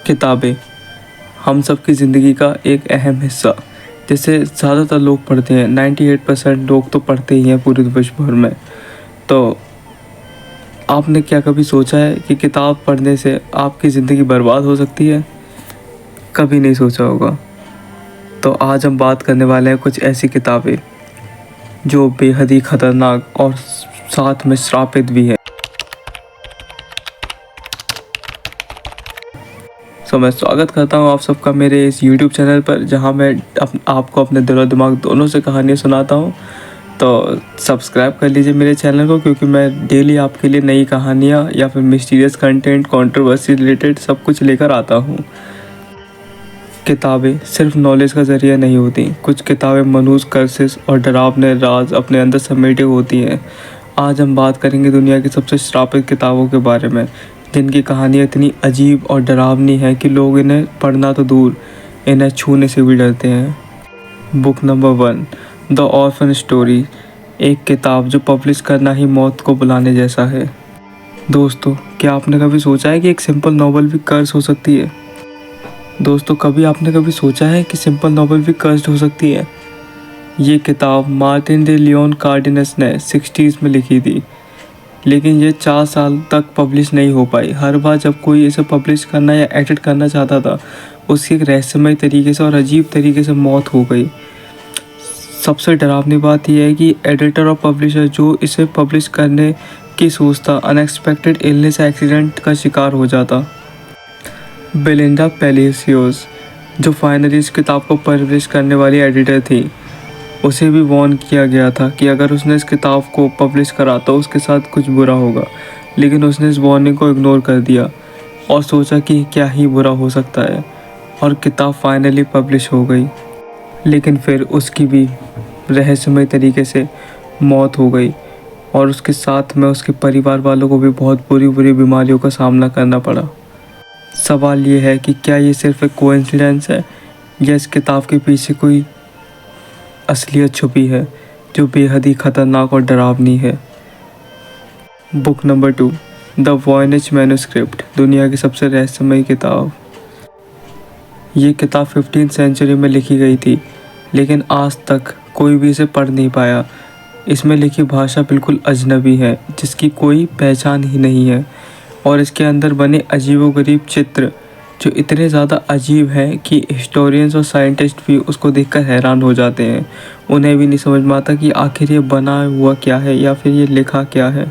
किताबें हम सब की ज़िंदगी का एक अहम हिस्सा, जैसे ज़्यादातर लोग पढ़ते हैं। 98% लोग तो पढ़ते ही हैं पूरे विश्व भर में। तो आपने क्या कभी सोचा है कि किताब पढ़ने से आपकी ज़िंदगी बर्बाद हो सकती है? कभी नहीं सोचा होगा। तो आज हम बात करने वाले हैं कुछ ऐसी किताबें जो बेहद ही ख़तरनाक और साथ में श्रापित भी है। मैं स्वागत करता हूँ आप सबका मेरे इस YouTube चैनल पर, जहाँ मैं आपको अपने दिल और दिमाग दोनों से कहानियाँ सुनाता हूँ। तो सब्सक्राइब कर लीजिए मेरे चैनल को, क्योंकि मैं डेली आपके लिए नई कहानियाँ या फिर मिस्टीरियस कंटेंट, कंट्रोवर्सी रिलेटेड सब कुछ लेकर आता हूँ। किताबें सिर्फ नॉलेज का ज़रिया नहीं होती। कुछ किताबें मनुष्य कर्सेस और डरावने राज अपने अंदर समेटे होती हैं। आज हम बात करेंगे दुनिया की सबसे श्रापित किताबों के बारे में, जिनकी कहानियाँ इतनी अजीब और डरावनी है कि लोग इन्हें पढ़ना तो दूर, इन्हें छूने से भी डरते हैं। Book number 1, the orphan story. एक किताब जो पब्लिश करना ही मौत को बुलाने जैसा है। दोस्तों, क्या आपने कभी सोचा है कि एक सिंपल नॉवल भी कर्स हो सकती है? दोस्तों, कभी आपने कभी सोचा है कि सिंपल नॉवल भी कर्स्ड हो सकती है? ये किताब मार्टिन डे लियोन कार्डिनस ने 60s में लिखी थी, लेकिन ये 4 साल तक पब्लिश नहीं हो पाई। हर बार जब कोई इसे पब्लिश करना या एडिट करना चाहता था, उसकी एक रहस्यमय तरीके से और अजीब तरीके से मौत हो गई। सबसे डरावनी बात यह है कि एडिटर और पब्लिशर जो इसे पब्लिश करने की सोचता, अनएक्सपेक्टेड इलनेस या एक्सीडेंट का शिकार हो जाता। बेलिंडा पैलेसियोस, जो फाइनली इस किताब को पब्लिश करने वाली एडिटर थी, उसे भी वार्न किया गया था कि अगर उसने इस किताब को पब्लिश करा तो उसके साथ कुछ बुरा होगा। लेकिन उसने इस वार्निंग को इग्नोर कर दिया और सोचा कि क्या ही बुरा हो सकता है, और किताब फाइनली पब्लिश हो गई। लेकिन फिर उसकी भी रहस्यमय तरीके से मौत हो गई, और उसके साथ में उसके परिवार वालों को भी बहुत बुरी बुरी बीमारियों का सामना करना पड़ा। सवाल ये है कि क्या ये सिर्फ एक कोइंसिडेंस है, या इस किताब के पीछे कोई असलियत छुपी है जो बेहद ही ख़तरनाक और डरावनी है। Book number 2, the Voynich manuscript. दुनिया की सबसे रहस्यमय किताब। ये किताब 15th सेंचुरी में लिखी गई थी, लेकिन आज तक कोई भी इसे पढ़ नहीं पाया। इसमें लिखी भाषा बिल्कुल अजनबी है, जिसकी कोई पहचान ही नहीं है, और इसके अंदर बने अजीबोगरीब चित्र जो इतने ज़्यादा अजीब हैं कि हिस्टोरियंस और साइंटिस्ट भी उसको देखकर हैरान हो जाते हैं। उन्हें भी नहीं समझ में आता कि आखिर ये बना हुआ क्या है या फिर ये लिखा क्या है।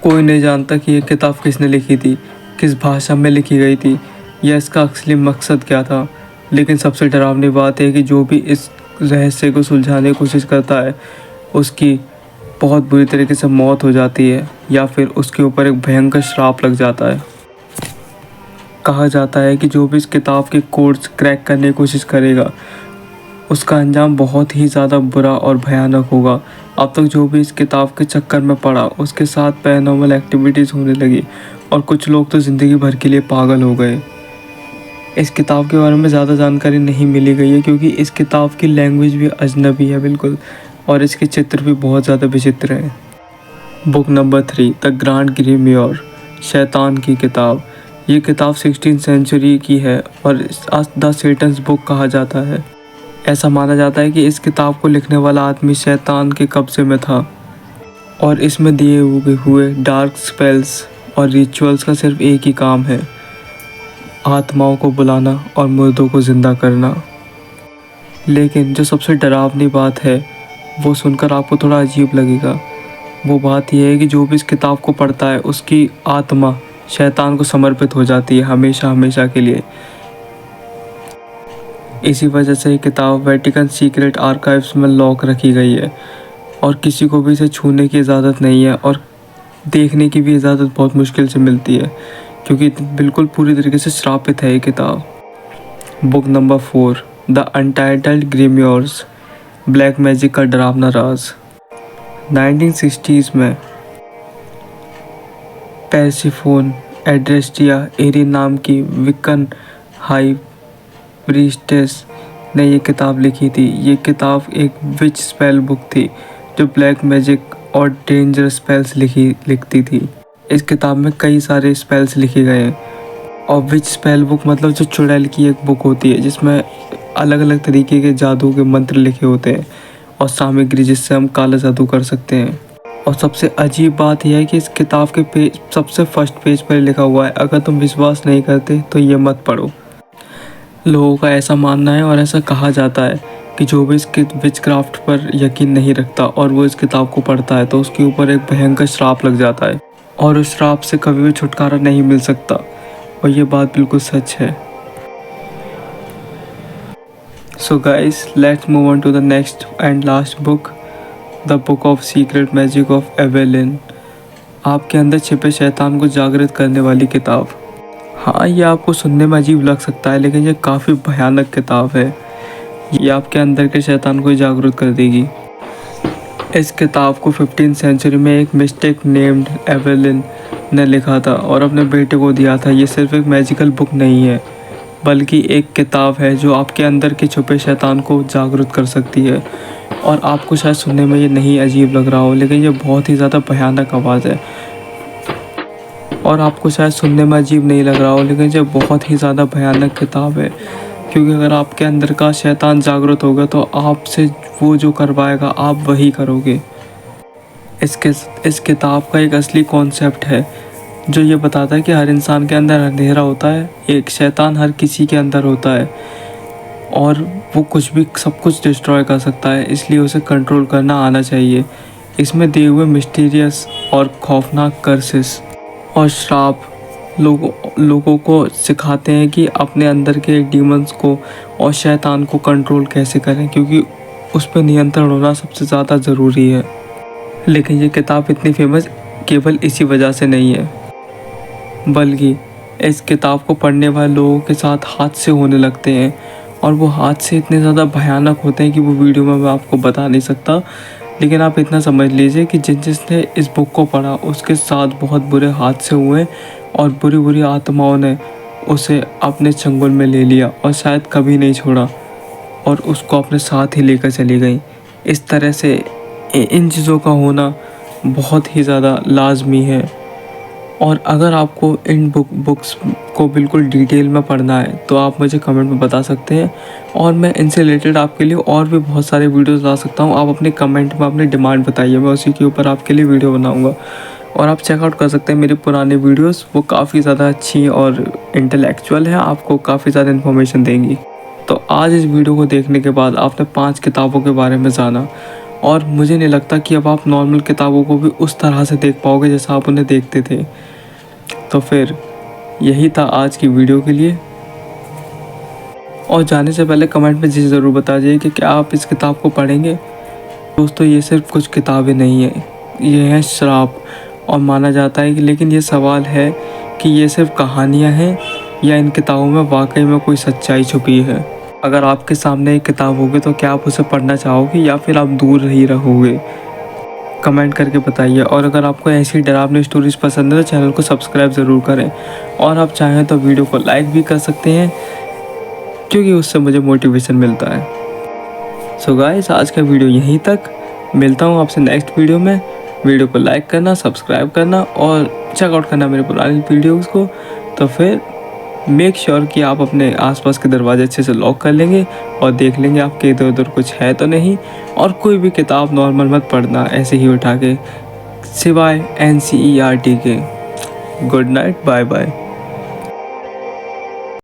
कोई नहीं जानता कि ये किताब किसने लिखी थी, किस भाषा में लिखी गई थी, या इसका असली मकसद क्या था। लेकिन सबसे डरावनी बात है कि जो भी इस रहस्य को सुलझाने की कोशिश करता है, उसकी बहुत बुरी तरीके से मौत हो जाती है, या फिर उसके ऊपर एक भयंकर श्राप लग जाता है। कहा जाता है कि जो भी इस किताब के कोड्स क्रैक करने की कोशिश करेगा, उसका अंजाम बहुत ही ज़्यादा बुरा और भयानक होगा। अब तक जो भी इस किताब के चक्कर में पड़ा, उसके साथ पैरानॉर्मल एक्टिविटीज़ होने लगी, और कुछ लोग तो ज़िंदगी भर के लिए पागल हो गए। इस किताब के बारे में ज़्यादा जानकारी नहीं मिली गई है, क्योंकि इस किताब की लैंग्वेज भी अजनबी है बिल्कुल, और इसके चित्र भी बहुत ज़्यादा विचित्र हैं। Book number 3, the Grand Grimoire. शैतान की किताब। ये किताब 16th सेंचुरी की है और द सेटन्स बुक कहा जाता है। ऐसा माना जाता है कि इस किताब को लिखने वाला आदमी शैतान के कब्जे में था, और इसमें दिए हुए डार्क स्पेल्स और रिचुअल्स का सिर्फ एक ही काम है, आत्माओं को बुलाना और मुर्दों को ज़िंदा करना। लेकिन जो सबसे डरावनी बात है, वो सुनकर आपको थोड़ा अजीब लगेगा। वो बात यह है कि जो भी इस किताब को पढ़ता है, उसकी आत्मा शैतान को समर्पित हो जाती है हमेशा हमेशा के लिए। इसी वजह से ये किताब वेटिकन सीक्रेट आर्काइव्स में लॉक रखी गई है, और किसी को भी इसे छूने की इजाज़त नहीं है, और देखने की भी इजाज़त बहुत मुश्किल से मिलती है, क्योंकि बिल्कुल पूरी तरीके से श्रापित है ये किताब। Book number 4, the untitled grimoires. Black magic का डरावना राज। 1960s में पेर्सिफोन एड्रेस्टिया एरिन नाम की विकन हाई प्रीस्टेस ने ये किताब लिखी थी। ये किताब एक विच स्पेल बुक थी, जो ब्लैक मैजिक और डेंजरस स्पेल्स लिखती थी। इस किताब में कई सारे स्पेल्स लिखे गए हैं, और विच स्पेल बुक मतलब जो चुड़ैल की एक बुक होती है जिसमें अलग अलग तरीके के जादू के मंत्र लिखे होते हैं और सामग्री जिससे हम काला जादू कर सकते हैं। और सबसे अजीब बात यह है कि इस किताब के पेज सबसे फर्स्ट पेज पर लिखा हुआ है, अगर तुम विश्वास नहीं करते तो ये मत पढ़ो। लोगों का ऐसा मानना है और ऐसा कहा जाता है कि जो भी इस विचक्राफ्ट पर यकीन नहीं रखता और वो इस किताब को पढ़ता है तो उसके ऊपर एक भयंकर श्राप लग जाता है और उस श्राप से कभी भी छुटकारा नहीं मिल सकता। और ये बात बिल्कुल सच है। So guys, let's move on to the next and last book, the book of secret magic of Evelyn. आपके अंदर छिपे शैतान को जागृत करने वाली किताब। हाँ, ये आपको सुनने में अजीब लग सकता है लेकिन ये काफ़ी भयानक किताब है। ये आपके अंदर के शैतान को जागरूक कर देगी। इस किताब को 15th सेंचुरी में एक मिस्टिक नेम्ड एवेलिन ने लिखा था और अपने बेटे को दिया था। ये सिर्फ एक मैजिकल बुक नहीं है बल्कि एक किताब है जो आपके अंदर के छुपे शैतान को जागरूक कर सकती है। और आपको शायद सुनने में ये नहीं अजीब लग रहा हो लेकिन ये बहुत ही ज़्यादा भयानक आवाज़ है। और आपको शायद सुनने में अजीब नहीं लग रहा हो लेकिन ये बहुत ही ज़्यादा भयानक किताब है, क्योंकि अगर आपके अंदर का शैतान जागृत होगा तो आपसे वो जो करवाएगा आप वही करोगे। इस किताब का एक असली कॉन्सेप्ट है जो ये बताता है कि हर इंसान के अंदर अंधेरा होता है, एक शैतान हर किसी के अंदर होता है और वो कुछ भी सब कुछ डिस्ट्रॉय कर सकता है, इसलिए उसे कंट्रोल करना आना चाहिए। इसमें दिए हुए मिस्टीरियस और खौफनाक कर्सेस और श्राप लोगों को सिखाते हैं कि अपने अंदर के डीमंस को और शैतान को कंट्रोल कैसे करें, क्योंकि उस पर नियंत्रण होना सबसे ज़्यादा ज़रूरी है। लेकिन ये किताब इतनी फेमस केवल इसी वजह से नहीं है, बल्कि इस किताब को पढ़ने वाले लोगों के साथ हादसे होने लगते हैं और वो हादसे इतने ज़्यादा भयानक होते हैं कि वो वीडियो में मैं आपको बता नहीं सकता। लेकिन आप इतना समझ लीजिए कि जिसने इस बुक को पढ़ा उसके साथ बहुत बुरे हादसे हुए और बुरी बुरी आत्माओं ने उसे अपने चंगुल में ले लिया और शायद कभी नहीं छोड़ा और उसको अपने साथ ही लेकर चली गई। इस तरह से इन चीज़ों का होना बहुत ही ज़्यादा लाजमी है। और अगर आपको इन बुक्स को बिल्कुल डिटेल में पढ़ना है तो आप मुझे कमेंट में बता सकते हैं और मैं इनसे रिलेटेड आपके लिए और भी बहुत सारे वीडियोस ला सकता हूँ। आप अपने कमेंट में अपनी डिमांड बताइए, मैं उसी के ऊपर आपके लिए वीडियो बनाऊँगा। और आप चेकआउट कर सकते हैं मेरे पुराने वीडियोस, वो काफ़ी ज़्यादा अच्छी और इंटेलेक्चुअल है, आपको काफ़ी ज़्यादा इन्फॉर्मेशन देंगी। तो आज इस वीडियो को देखने के बाद आपने 5 किताबों के बारे में जाना और मुझे नहीं लगता कि अब आप नॉर्मल किताबों को भी उस तरह से देख पाओगे जैसा आप उन्हें देखते थे। तो फिर यही था आज की वीडियो के लिए। और जाने से पहले कमेंट में जी ज़रूर बता दीजिए कि क्या आप इस किताब को पढ़ेंगे। दोस्तों, ये सिर्फ कुछ किताबें नहीं हैं, ये हैं श्राप और माना जाता है कि, लेकिन ये सवाल है कि ये सिर्फ कहानियाँ हैं या इन किताबों में वाकई में कोई सच्चाई छुपी है। अगर आपके सामने एक किताब होगी तो क्या आप उसे पढ़ना चाहोगे या फिर आप दूर ही रहोगे? कमेंट करके बताइए। और अगर आपको ऐसी डरावनी स्टोरीज पसंद है तो चैनल को सब्सक्राइब ज़रूर करें और आप चाहें तो वीडियो को लाइक भी कर सकते हैं, क्योंकि उससे मुझे मोटिवेशन मिलता है। सो गाइस, आज का वीडियो यहीं तक। मिलता हूँ आपसे नेक्स्ट वीडियो में। वीडियो को लाइक करना, सब्सक्राइब करना और चेकआउट करना मेरे पुराने वीडियोज़ को। तो फिर मेक श्योर कि आप अपने आसपास के दरवाजे अच्छे से लॉक कर लेंगे और देख लेंगे आपके इधर उधर कुछ है तो नहीं। और कोई भी किताब नॉर्मल मत पढ़ना ऐसे ही उठा के, सिवाय NCERT के। Good night, bye bye.